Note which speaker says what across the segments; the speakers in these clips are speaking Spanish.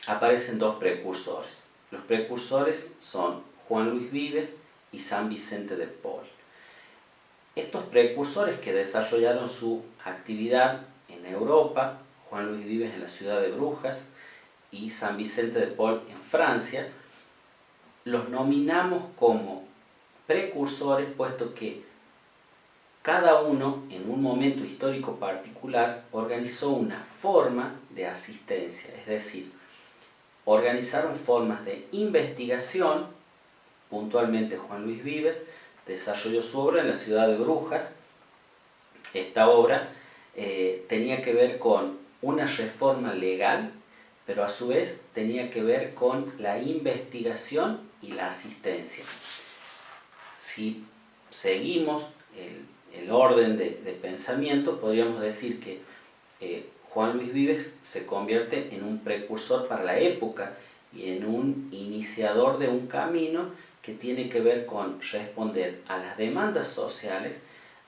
Speaker 1: aparecen dos precursores. Los precursores son Juan Luis Vives y San Vicente de Paul. Estos precursores que desarrollaron su actividad en Europa, Juan Luis Vives en la ciudad de Brujas y San Vicente de Paul en Francia, los nominamos como precursores puesto que cada uno en un momento histórico particular organizó una forma de asistencia, es decir, organizaron formas de investigación. Puntualmente Juan Luis Vives desarrolló su obra en la ciudad de Brujas. Esta obra tenía que ver con una reforma legal, pero a su vez tenía que ver con la investigación y la asistencia. Si seguimos el orden de pensamiento, podríamos decir que Juan Luis Vives se convierte en un precursor para la época y en un iniciador de un camino que tiene que ver con responder a las demandas sociales,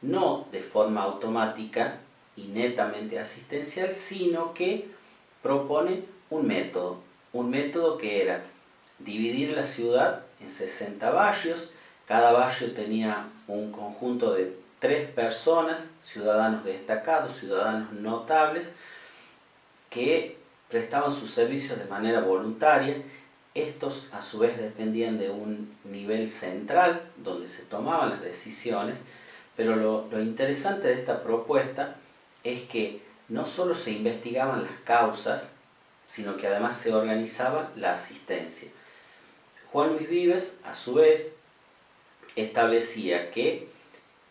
Speaker 1: no de forma automática y netamente asistencial, sino que propone un método que era dividir la ciudad en 60 barrios. Cada barrio tenía un conjunto de 3 personas, ciudadanos destacados, ciudadanos notables, que prestaban sus servicios de manera voluntaria. Estos a su vez dependían de un nivel central donde se tomaban las decisiones, pero lo interesante de esta propuesta es que no solo se investigaban las causas, sino que además se organizaba la asistencia. Juan Luis Vives, a su vez, establecía que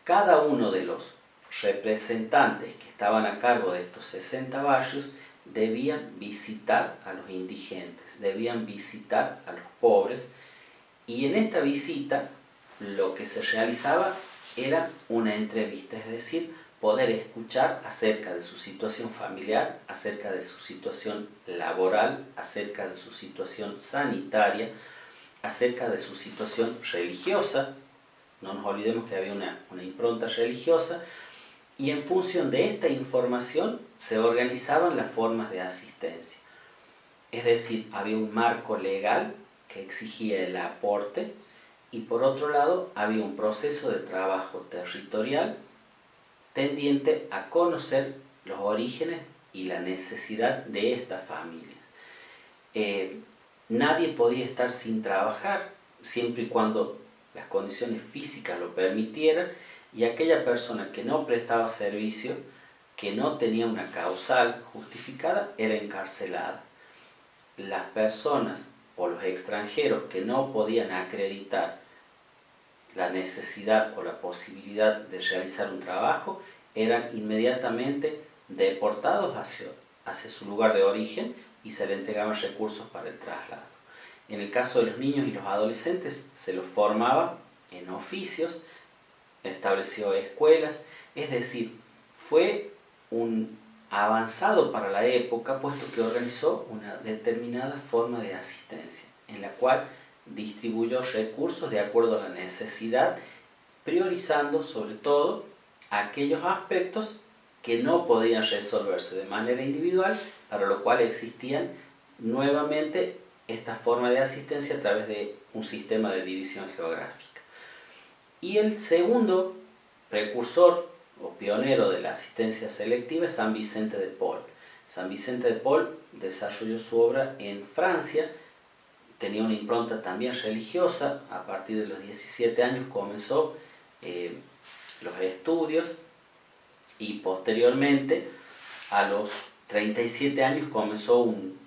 Speaker 1: cada uno de los representantes que estaban a cargo de estos 60 barrios debían visitar a los indigentes, debían visitar a los pobres, y en esta visita lo que se realizaba era una entrevista, es decir, poder escuchar acerca de su situación familiar, acerca de su situación laboral, acerca de su situación sanitaria, acerca de su situación religiosa. No nos olvidemos que había una impronta religiosa, y en función de esta información se organizaban las formas de asistencia. Es decir, había un marco legal que exigía el aporte, y por otro lado había un proceso de trabajo territorial tendiente a conocer los orígenes y la necesidad de estas familias. Nadie podía estar sin trabajar, siempre y cuando las condiciones físicas lo permitieran, y aquella persona que no prestaba servicio, que no tenía una causal justificada, era encarcelada. Las personas o los extranjeros que no podían acreditar la necesidad o la posibilidad de realizar un trabajo eran inmediatamente deportados hacia su lugar de origen y se le entregaban recursos para el traslado. En el caso de los niños y los adolescentes se los formaba en oficios, estableció escuelas, es decir, fue un avanzado para la época, puesto que organizó una determinada forma de asistencia, en la cual distribuyó recursos de acuerdo a la necesidad, priorizando sobre todo aquellos aspectos que no podían resolverse de manera individual, para lo cual existían nuevamente esta forma de asistencia a través de un sistema de división geográfica. Y el segundo precursor o pionero de la asistencia selectiva es San Vicente de Paul. San Vicente de Paul desarrolló su obra en Francia, tenía una impronta también religiosa. A partir de los 17 años comenzó los estudios, y posteriormente a los 37 años comenzó un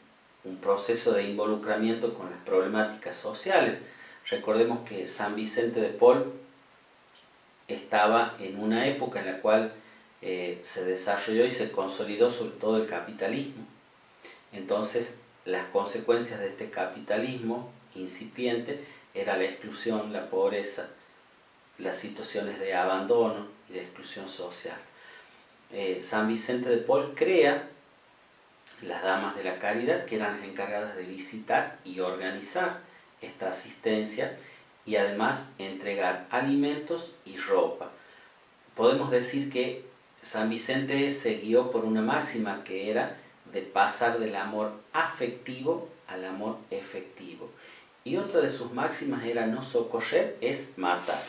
Speaker 1: proceso de involucramiento con las problemáticas sociales. Recordemos que San Vicente de Paul estaba en una época en la cual se desarrolló y se consolidó sobre todo el capitalismo. Entonces, las consecuencias de este capitalismo incipiente era la exclusión, la pobreza, las situaciones de abandono y de exclusión social. San Vicente de Paul crea las Damas de la Caridad, que eran las encargadas de visitar y organizar esta asistencia, y además entregar alimentos y ropa. Podemos decir que San Vicente se guió por una máxima que era de pasar del amor afectivo al al amor efectivo. Y otra de sus máximas era no socorrer, es matar.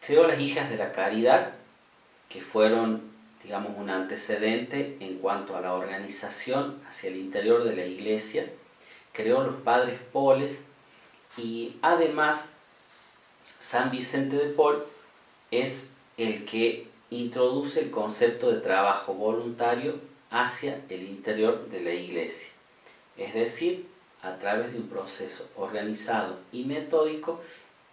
Speaker 1: Creó las Hijas de la Caridad, que fueron, digamos, un antecedente en cuanto a la organización hacia el interior de la iglesia. Creó los Padres Poles y además San Vicente de Paul es el que introduce el concepto de trabajo voluntario hacia el interior de la iglesia. Es decir, a través de un proceso organizado y metódico,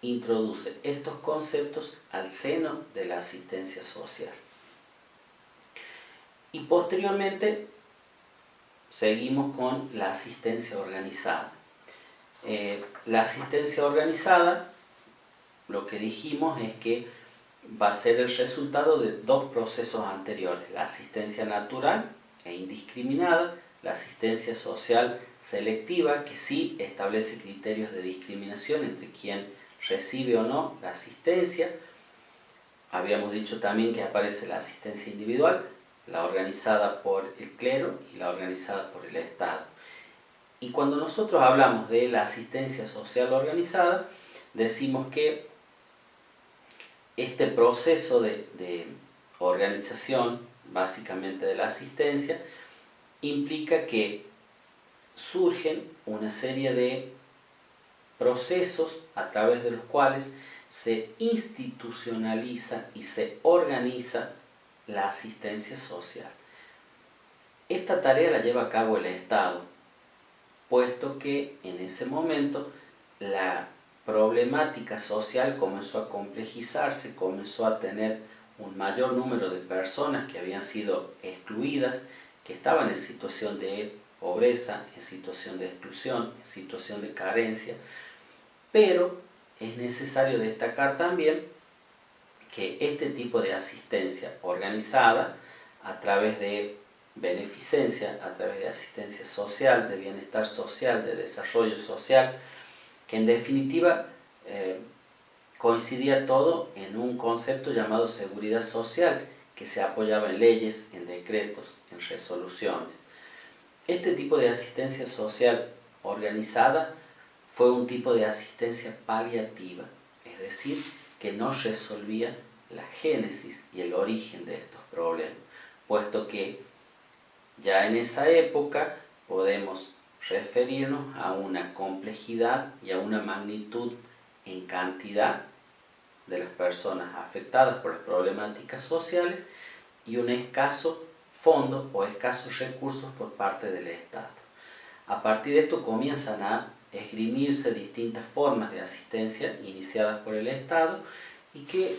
Speaker 1: introduce estos conceptos al seno de la asistencia social. Y posteriormente seguimos con la asistencia organizada. La asistencia organizada, lo que dijimos es que va a ser el resultado de dos procesos anteriores: la asistencia natural e indiscriminada, la asistencia social selectiva, que sí establece criterios de discriminación entre quien recibe o no la asistencia. Habíamos dicho también que aparece la asistencia individual, la organizada por el clero y la organizada por el Estado. Y cuando nosotros hablamos de la asistencia social organizada, decimos que este proceso de organización, básicamente de la asistencia, implica que surgen una serie de procesos a través de los cuales se institucionaliza y se organiza la asistencia social. Esta tarea la lleva a cabo el Estado, puesto que en ese momento la problemática social comenzó a complejizarse, comenzó a tener un mayor número de personas que habían sido excluidas, que estaban en situación de pobreza, en situación de exclusión, en situación de carencia. Pero es necesario destacar también que este tipo de asistencia organizada a través de beneficencia, a través de asistencia social, de bienestar social, de desarrollo social, que en definitiva coincidía todo en un concepto llamado seguridad social, que se apoyaba en leyes, en decretos, en resoluciones. Este tipo de asistencia social organizada fue un tipo de asistencia paliativa, es decir, que no resolvía la génesis y el origen de estos problemas, puesto que ya en esa época podemos referirnos a una complejidad y a una magnitud en cantidad de las personas afectadas por las problemáticas sociales y un escaso fondo o escasos recursos por parte del Estado. A partir de esto comienzan a esgrimirse distintas formas de asistencia iniciadas por el Estado y que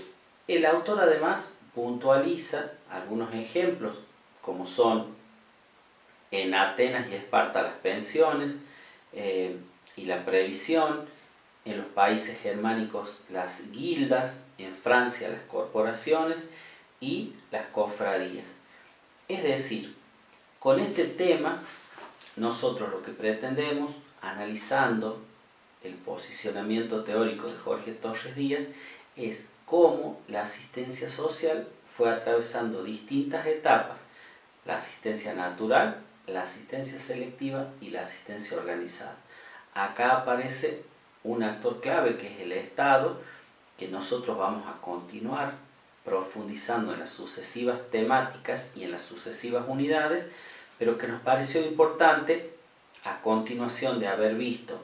Speaker 1: el autor además puntualiza algunos ejemplos, como son en Atenas y Esparta las pensiones y la previsión, en los países germánicos las guildas, en Francia las corporaciones y las cofradías. Es decir, con este tema nosotros lo que pretendemos, analizando el posicionamiento teórico de Jorge Torres Díaz, es cómo la asistencia social fue atravesando distintas etapas: la asistencia natural, la asistencia selectiva y la asistencia organizada. Acá aparece un actor clave que es el Estado, que nosotros vamos a continuar profundizando en las sucesivas temáticas y en las sucesivas unidades, pero que nos pareció importante, a continuación de haber visto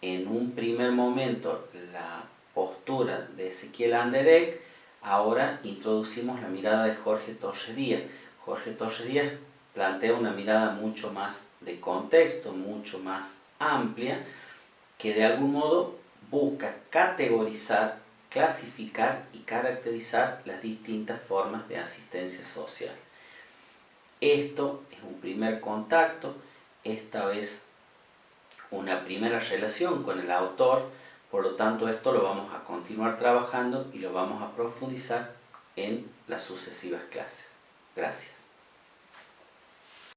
Speaker 1: en un primer momento la postura de Ezequiel Anderegg, ahora introducimos la mirada de Jorge Torres Díaz. Jorge Torres Díaz plantea una mirada mucho más de contexto, mucho más amplia, que de algún modo busca categorizar, clasificar y caracterizar las distintas formas de asistencia social. Esto es un primer contacto, esta es una primera relación con el autor, por lo tanto esto lo vamos a continuar trabajando y lo vamos a profundizar en las sucesivas clases. Gracias.